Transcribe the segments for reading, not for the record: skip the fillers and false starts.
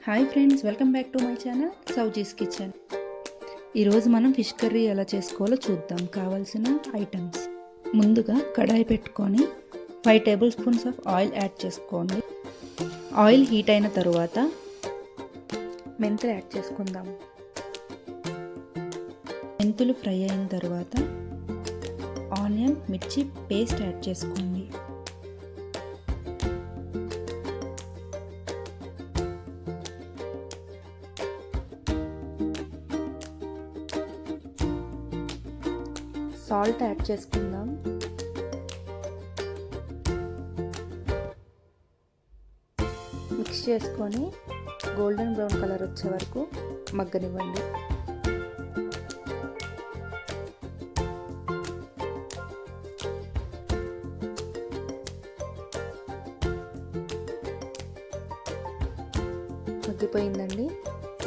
Hi friends, welcome back to my channel Sowji's kitchen. ఈరోజు మనం fish curry ఎలా చేసుకోవాలో చూద్దాం. కావాల్సిన ఐటమ్స్: ముందుగా కడాయి పెట్టుకొని 5 table spoons of oil add చేసుకోండి. ఆయిల్ హీట్ అయిన తరువాత మెంతులు యాడ్ చేసుకుందాం. మెంతులు ఫ్రై అయిన తర్వాత ఆనియన్, మిర్చి పేస్ట్ యాడ్ చేసుకోండి. సాల్ట్ యాడ్ చేసుకుందాం. మిక్స్ చేసుకొని గోల్డెన్ బ్రౌన్ కలర్ వచ్చే వరకు మగ్గనివ్వండి. మగ్గిపోయిందండి.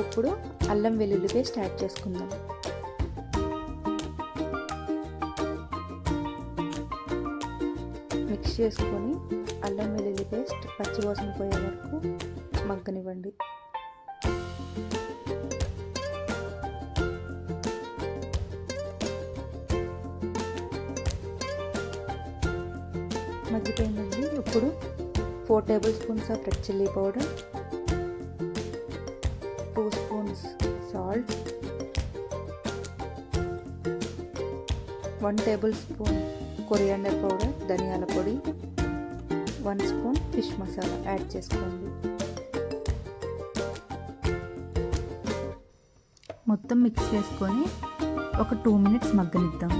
ఇప్పుడు అల్లం వెల్లుల్లి పేస్ట్ యాడ్ చేసుకుందాం. మిక్స్ చేసుకొని అల్లం వెల్లుల్లి పేస్ట్ పచ్చివాసన పోయే వరకు మగ్గనివ్వండి. మగ్గిపోయిందండి. ఇప్పుడు 4 table spoons of red chilli powder, 2 spoons salt, 1 table spoon coriander powder, ధనియాల పొడి, 1 స్పూన్ ఫిష్ మసాలా యాడ్ చేసుకోండి. మొత్తం మిక్స్ చేసుకొని ఒక 2 మినిట్స్ మగ్గనిద్దాం.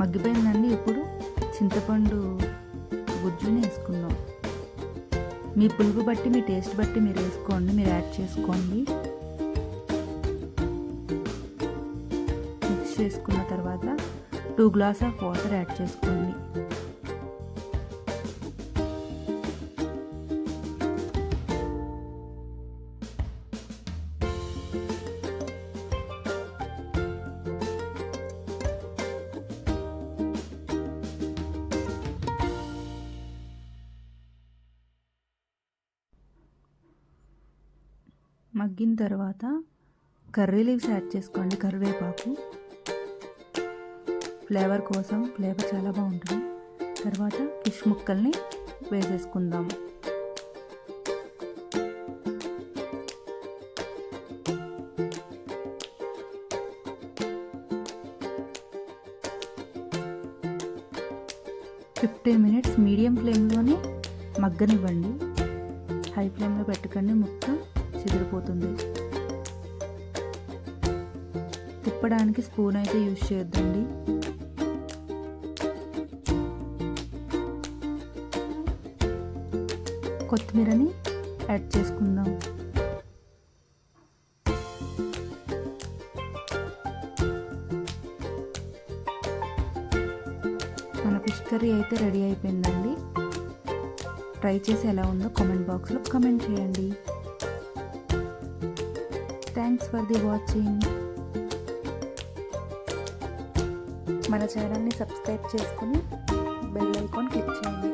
మగ్గిపోయిందండి. ఇప్పుడు చింతపండు గుజ్జుని వేసుకుందాం. మీ పులుపు బట్టి, మీ టేస్ట్ బట్టి మీరు వేసుకోండి, మీరు యాడ్ చేసుకోండి. మిక్స్ చేసుకున్న తర్వాత 2 గ్లాస్ ఆఫ్ వాటర్ యాడ్ చేసుకోండి. మగ్గిన తర్వాత కర్రీ లీవ్స్ యాడ్ చేసుకోండి. కరివేపాకు ఫ్లేవర్ కోసం, ఫ్లేవర్ చాలా బాగుంటుంది. తర్వాత ఫిష్ ముక్కల్ని వేసేసుకుందాం. $15 మినిట్స్ మీడియం ఫ్లేమ్లోనే మగ్గనివ్వండి. హై ఫ్లేమ్లో పెట్టకండి, మొత్తం చెదిరిపోతుంది. తిప్పడానికి స్పూన్ అయితే యూజ్ చేయొద్దండి. కొత్తిమీరని యాడ్ చేసుకుందాం. మన ఫిష్ కర్రీ అయితే రెడీ అయిపోయిందండి. ట్రై చేసి ఎలా ఉందో కామెంట్ బాక్స్లో కామెంట్ చేయండి. Thanks for the watching. మన ఛానల్ని సబ్స్క్రైబ్ చేసుకొని బెల్ ఐకాన్ క్లిక్ చేయండి.